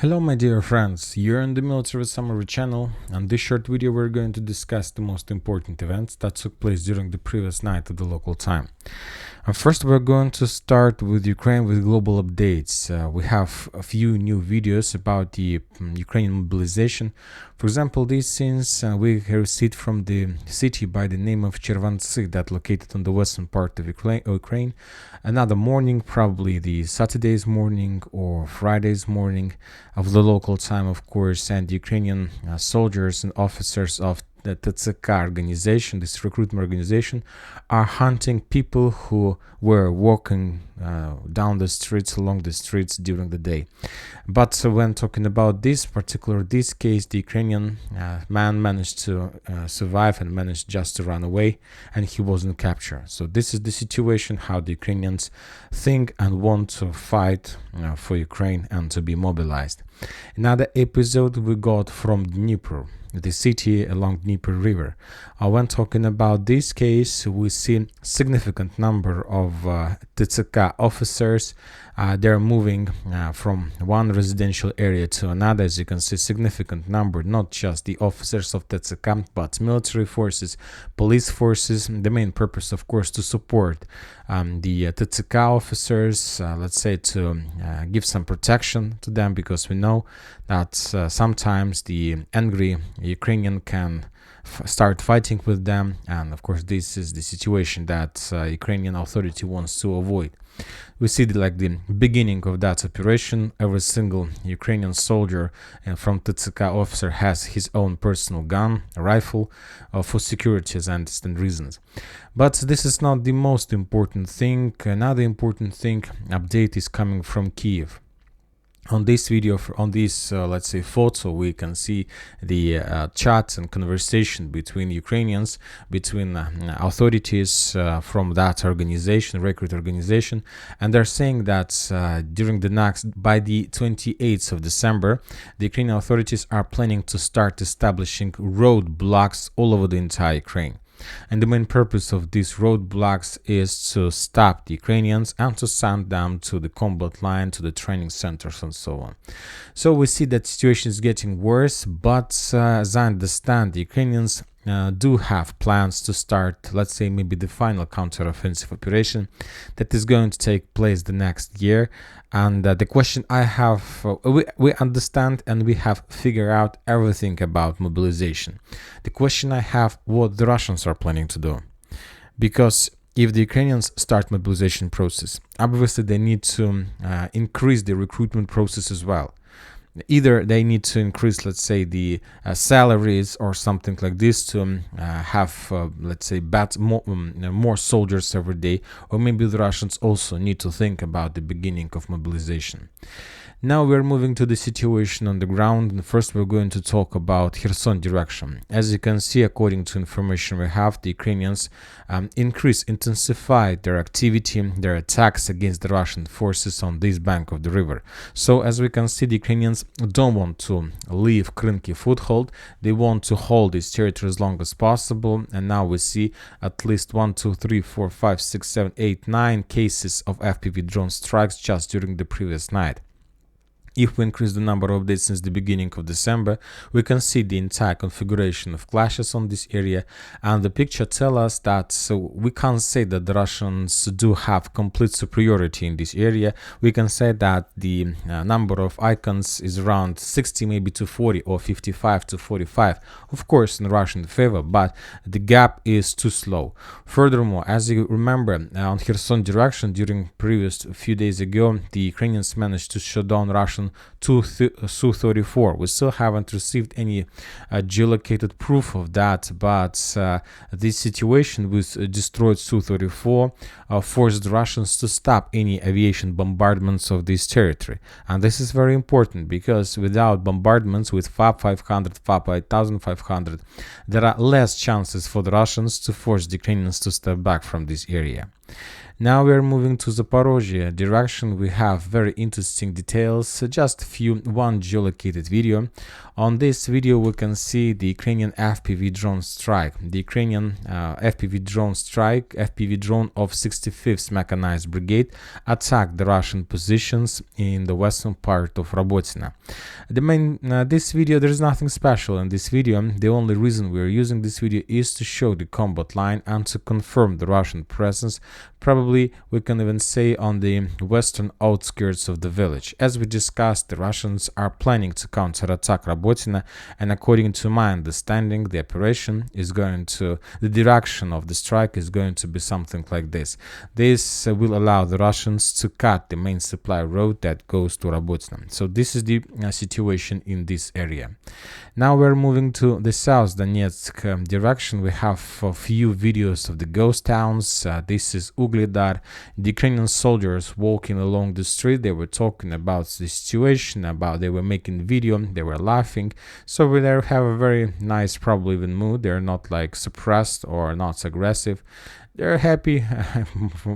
Hello my dear friends, you're on the Military Summary channel. On this short video we're going to discuss the most important events that took place during the previous night of the local time. First we're going to start with Ukraine with global updates. We have a few new videos about the Ukrainian mobilization. For example, these scenes we received from the city by the name of Chervantsy that located on the western part of Ukraine. Another morning, probably the Saturday's morning or Friday's morning of the local time, of course, and Ukrainian soldiers and officers of the TCK organization, this recruitment organization, are hunting people who were walking down the streets, along the streets during the day. But when talking about this case, the Ukrainian man managed to survive and managed just to run away, and he wasn't captured. So this is the situation, how the Ukrainians think and want to fight for Ukraine and to be mobilized. Another episode we got from Dnipro, the city along Dnieper River. When talking about this case, we see significant number of TCK officers. They're moving from one residential area to another. As you can see, significant number, not just the officers of TCK, but military forces, police forces. The main purpose, of course, to support the TCK officers, let's say to give some protection to them, because we know that sometimes the angry Ukrainian can start fighting with them, and of course this is the situation that Ukrainian authority wants to avoid. We see the beginning of that operation. Every single Ukrainian soldier and from TCK officer has his own personal gun, a rifle, for security and reasons. But this is not the most important thing. Another important thing update is coming from Kiev. On this video, on this let's say photo, we can see the chats and conversation between Ukrainians, between authorities from that organization, recruit organization, and they're saying that by the 28th of December, the Ukrainian authorities are planning to start establishing roadblocks all over the entire Ukraine. And the main purpose of these roadblocks is to stop the Ukrainians and to send them to the combat line, to the training centers and so on. So we see that situation is getting worse, but as I understand, the Ukrainians do have plans to start, let's say, maybe the final counteroffensive operation that is going to take place the next year. And the question I have, we understand and we have figured out everything about mobilization. The question I have, what the Russians are planning to do. Because if the Ukrainians start mobilization process, obviously they need to increase the recruitment process as well. Either they need to increase, let's say, the salaries or something like this to have, let's say, more soldiers every day, or maybe the Russians also need to think about the beginning of mobilization. Now we're moving to the situation on the ground, and first we're going to talk about Kherson direction. As you can see, according to information we have, the Ukrainians intensified their activity, their attacks against the Russian forces on this bank of the river. So as we can see, the Ukrainians don't want to leave Krynki foothold. They want to hold this territory as long as possible, and now we see at least 1, 2, 3, 4, 5, 6, 7, 8, 9 cases of FPV drone strikes just during the previous night. If we increase the number of days since the beginning of December, we can see the entire configuration of clashes on this area, and the picture tells us that we can't say that the Russians do have complete superiority in this area. We can say that the number of icons is around 60 maybe to 40 or 55 to 45, of course in Russian favor, but the gap is too slow. Furthermore, as you remember, on Kherson direction during previous few days ago, the Ukrainians managed to shut down Russian Su-34. We still haven't received any geolocated proof of that, but this situation with destroyed Su-34 forced the Russians to stop any aviation bombardments of this territory. And this is very important, because without bombardments with FAB-500, FAB-8500, there are less chances for the Russians to force the Ukrainians to step back from this area. Now we are moving to Zaporozhye direction. We have very interesting details. Just one geolocated video. On this video we can see the Ukrainian FPV drone strike. The Ukrainian FPV drone of 65th Mechanized Brigade attacked the Russian positions in the western part of Robotyne. This video, there is nothing special in this video. The only reason we are using this video is to show the combat line and to confirm the Russian presence. Probably we can even say on the western outskirts of the village. As we discussed, the Russians are planning to counterattack Robotyne, and according to my understanding, the direction of the strike is going to be something like this. This will allow the Russians to cut the main supply road that goes to Robotyne. So this is the situation in this area. Now we're moving to the South Donetsk direction. We have a few videos of the ghost towns. This is Ugledar. The Ukrainian soldiers walking along the street, they were talking about the situation, they were making video, they were laughing. So we there have a very nice, probably even mood. They're not like suppressed or not aggressive. They're happy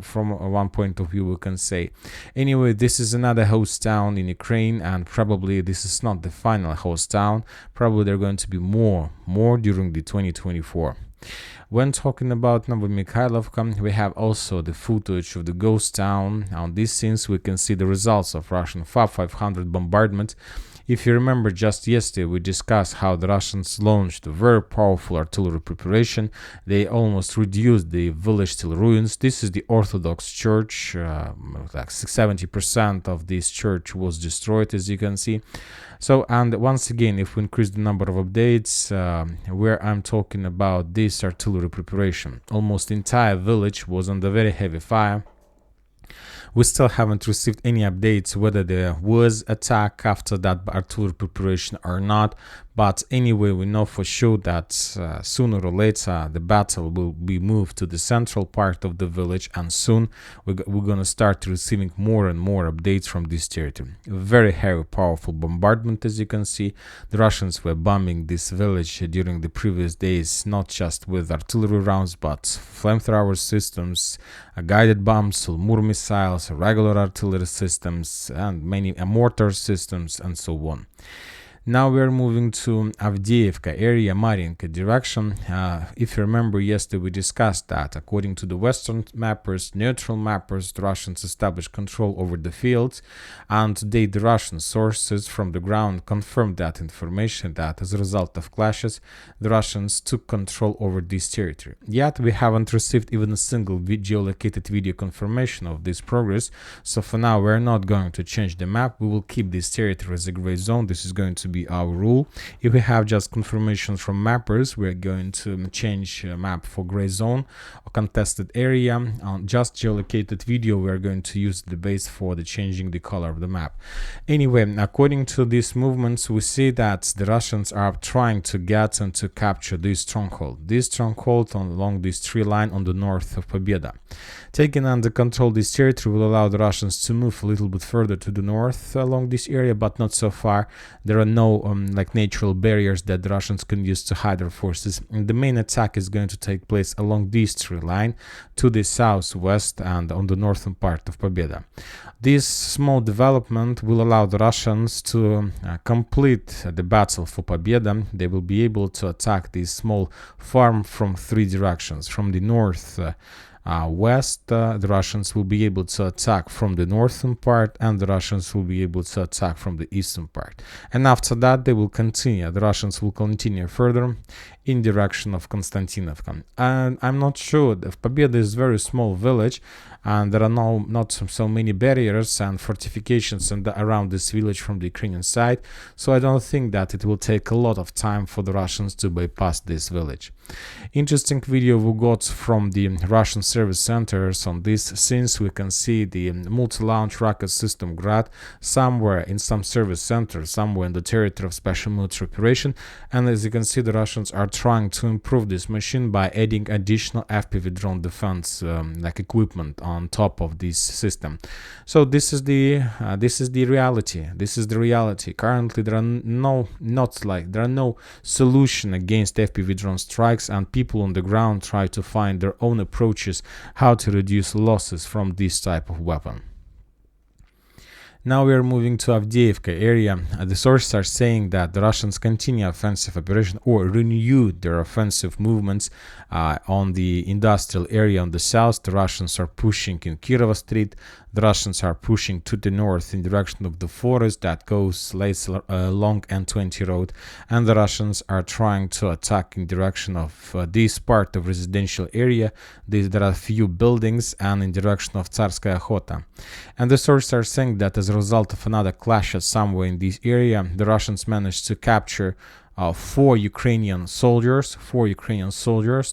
from one point of view, we can say. Anyway, this is another host town in Ukraine, and probably this is not the final host town. Probably there are going to be more during the 2024. When talking about Novomikhailovka, we have also the footage of the ghost town. On these scenes, we can see the results of Russian FAB-500 bombardment. If you remember, just yesterday we discussed how the Russians launched a very powerful artillery preparation. They almost reduced the village to ruins. This is the Orthodox church. Like 70% of this church was destroyed, as you can see. So, and once again, if we increase the number of updates, where I'm talking about this artillery preparation, almost the entire village was under very heavy fire. We still haven't received any updates whether there was attack after that artillery preparation or not. But anyway, we know for sure that sooner or later the battle will be moved to the central part of the village, and soon we're going to start receiving more and more updates from this territory. A very heavy, powerful bombardment, as you can see. The Russians were bombing this village during the previous days, not just with artillery rounds, but flamethrower systems, guided bombs, Sulmur missiles, regular artillery systems, and many mortar systems, and so on. Now we're moving to Avdiivka area, Mariinka direction. If you remember, yesterday we discussed that according to the Western mappers, neutral mappers, the Russians established control over the fields, and today the Russian sources from the ground confirmed that information, that as a result of clashes, the Russians took control over this territory. Yet we haven't received even a single geolocated video confirmation of this progress, so for now we're not going to change the map. We will keep this territory as a gray zone. This is going to be our rule. If we have just confirmations from mappers, we're going to change map for gray zone or contested area. On just geolocated video, we're going to use the base for the changing the color of the map. Anyway, according to these movements, we see that the Russians are trying to get and to capture this stronghold along this tree line on the north of Pobeda. Taking under control this territory will allow the Russians to move a little bit further to the north along this area, but not so far. There are no like natural barriers that the Russians can use to hide their forces. And the main attack is going to take place along this tree line to the southwest and on the northern part of Pobeda. This small development will allow the Russians to complete the battle for Pobeda. They will be able to attack this small farm from three directions. From the north west, the Russians will be able to attack from the northern part, and the Russians will be able to attack from the eastern part. And after that, they will continue. The Russians will continue further in direction of Konstantinovka. And I'm not sure if Pobeda is a very small village, and there are not so many barriers and fortifications around this village from the Ukrainian side, so I don't think that it will take a lot of time for the Russians to bypass this village. Interesting video we got from the Russian service centers. On this, since we can see the multi-launch rocket system Grad somewhere in some service center, somewhere in the territory of special military operation, and as you can see, the Russians are trying to improve this machine by adding additional FPV drone defense like equipment on top of this system. So this is the reality. This is the reality. Currently, there are no solution against FPV drone strikes, and people on the ground try to find their own approaches how to reduce losses from this type of weapon. Now we are moving to Avdiivka area. The sources are saying that the Russians continue offensive operation or renewed their offensive movements on the industrial area on the south. The Russians are pushing in Kirova Street. The Russians are pushing to the north in direction of the forest that goes along N20 road, and the Russians are trying to attack in direction of this part of residential area. There are few buildings, and in direction of Tsarskaya Khota. And the sources are saying that as a result of another clash somewhere in this area, the Russians managed to capture 4 Ukrainian soldiers.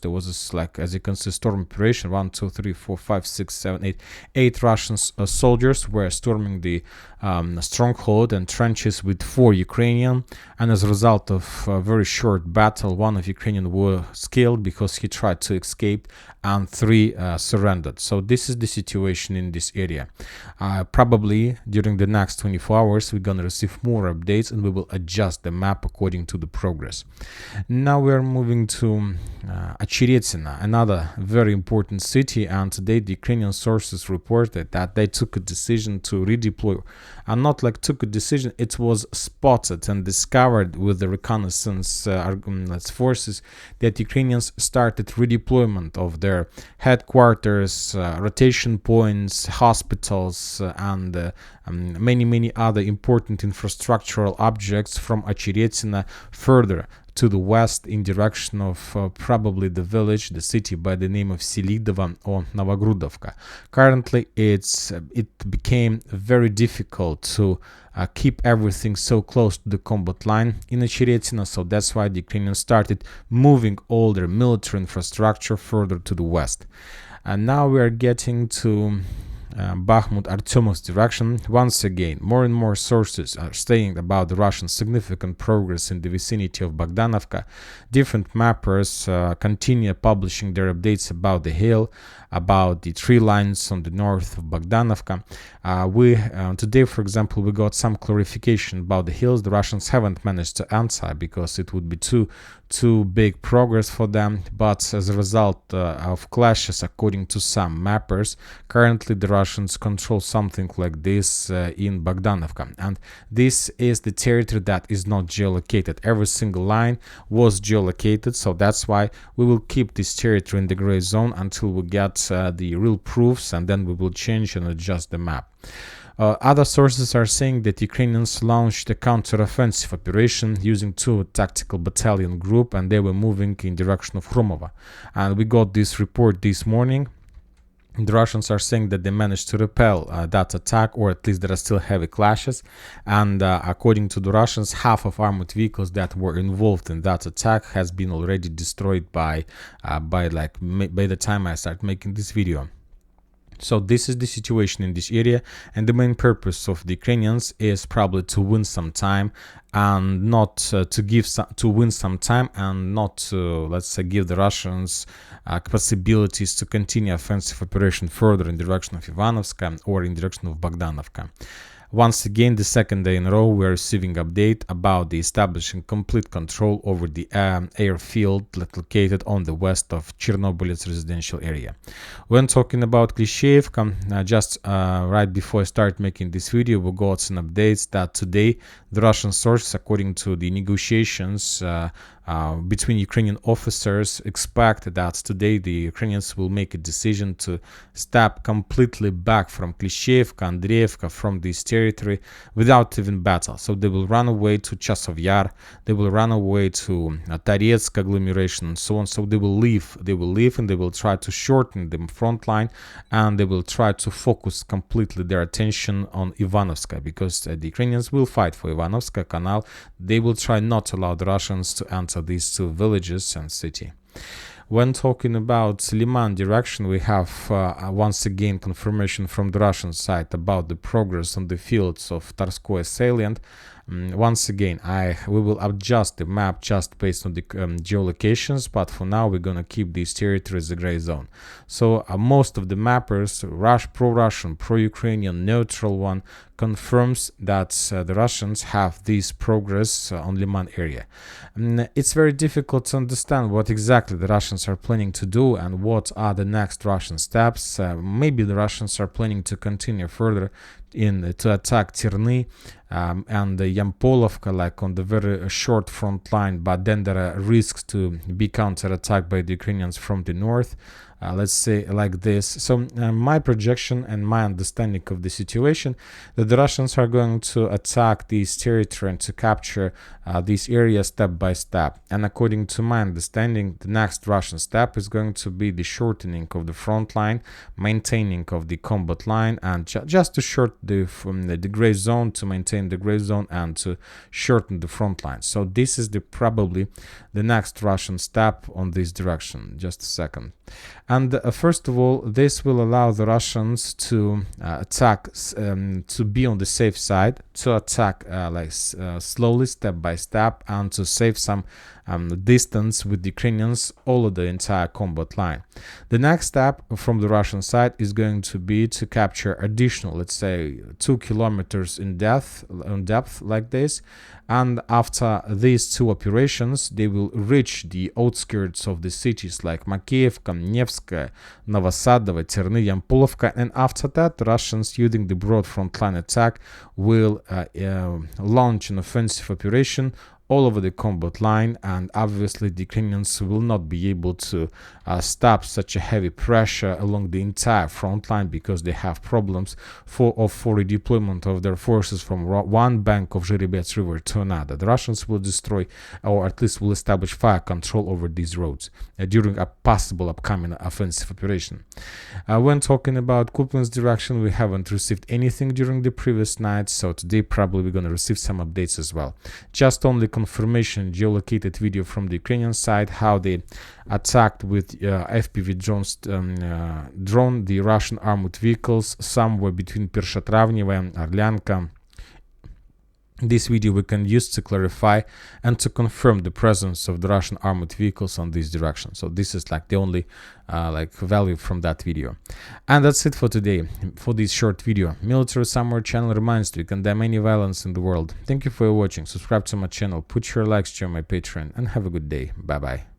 There was this, like, as you can see, storm operation. 1, 2, 3, 4, 5, 6, 7, 8. 8 Russian soldiers were storming the stronghold and trenches with 4 Ukrainian. And as a result of a very short battle, 1 of Ukrainian was killed because he tried to escape, and 3 surrendered. So this is the situation in this area. Probably during the next 24 hours, we're gonna receive more updates, and we will adjust the map according to the progress. Now we are moving to Очеретино, another very important city, and today the Ukrainian sources reported that they took a decision to redeploy, and not like took a decision, it was spotted and discovered with the reconnaissance forces that Ukrainians started redeployment of their headquarters, rotation points, hospitals, and many other important infrastructural objects from Очеретино further to the west in direction of probably the village, the city by the name of Selidova or Novogrudovka. Currently, it became very difficult to keep everything so close to the combat line in Очеретино, so that's why the Ukrainians started moving all their military infrastructure further to the west. And now we are getting to Bakhmut Artyomov's direction. Once again, more and more sources are saying about the Russian significant progress in the vicinity of Bogdanovka. Different mappers continue publishing their updates about the hill, about the tree lines on the north of Bogdanovka. Today, for example, we got some clarification about the hills. The Russians haven't managed to answer because it would be too big progress for them, but as a result of clashes, according to some mappers, currently the Russians control something like this in Bogdanovka, and this is the territory that is not geolocated. Every single line was geolocated, so that's why we will keep this territory in the gray zone until we get the real proofs, and then we will change and adjust the map. Other sources are saying that Ukrainians launched a counter-offensive operation using 2 tactical battalion group, and they were moving in direction of Hrumovo. And we got this report this morning. The Russians are saying that they managed to repel that attack, or at least there are still heavy clashes. And according to the Russians, half of armored vehicles that were involved in that attack has been already destroyed by the time I start making this video. So this is the situation in this area, and the main purpose of the Ukrainians is probably to win some time and not to win some time and not to, let's say, give the Russians possibilities to continue offensive operation further in direction of Ivanovska or in direction of Bogdanovka. Once again, the second day in a row, we are receiving update about the establishing complete control over the airfield located on the west of Chernobyl's residential area. When talking about Klishchiivka, just right before I start making this video, we got some updates that today the Russian sources, according to the negotiations between Ukrainian officers, expect that today the Ukrainians will make a decision to step completely back from Klishchiivka, Andreevka, from this territory without even battle. So they will run away to Chasov Yar, they will run away to Toretsk agglomeration and so on. So they will leave and they will try to shorten the front line, and they will try to focus completely their attention on Ivanovska, because the Ukrainians will fight for Ivanovska Canal. They will try not to allow the Russians to enter these 2 villages and city. When talking about Liman direction, we have once again confirmation from the Russian side about the progress on the fields of Tarskoye salient. Once again, we will adjust the map just based on the geolocations, but for now we're gonna keep these territories a gray zone. So most of the mappers, pro-Russian, pro-Ukrainian, neutral one, confirms that the Russians have this progress on Liman area. It's very difficult to understand what exactly the Russians are planning to do and what are the next Russian steps. Maybe the Russians are planning to continue further to attack Terny and Yampolovka, like on the very short front line, but then there are risks to be counterattacked by the Ukrainians from the north. Let's say like this. So my projection and my understanding of the situation, that the Russians are going to attack this territory and to capture this area step by step. And according to my understanding, the next Russian step is going to be the shortening of the front line, maintaining of the combat line, and just to shorten the gray zone, to maintain the gray zone and to shorten the front line. So this is probably the next Russian step on this direction. Just a second. And first of all, this will allow the Russians to attack, to be on the safe side, to attack slowly, step by step, and to save some distance with the Ukrainians all of the entire combat line. The next step from the Russian side is going to be to capture additional, let's say, 2 kilometers in depth like this. And after these two operations, they will reach the outskirts of the cities like Makeyevka, Nevskaya, Novosadovo, Terny, Yampolovka, and after that, the Russians, using the broad frontline attack, will launch an offensive operation all over the combat line, and obviously the Ukrainians will not be able to stop such a heavy pressure along the entire front line, because they have problems for redeployment of their forces from one bank of Zherebets River to another. The Russians will destroy, or at least will establish fire control over these roads during a possible upcoming offensive operation. When talking about Kupin's direction, we haven't received anything during the previous night, so today probably we're going to receive some updates as well. Just only confirmation geolocated video from the Ukrainian side, how they attacked with FPV drones, drone the Russian armored vehicles somewhere between Pershatravnevo and Orlyanka. This video we can use to clarify and to confirm the presence of the Russian armored vehicles on this direction. So this is like the only value from that video. And that's it for today, for this short video. Military Summary channel reminds you, we condemn any violence in the world. Thank you for watching. Subscribe to my channel, put your likes, join my Patreon, and have a good day. Bye bye.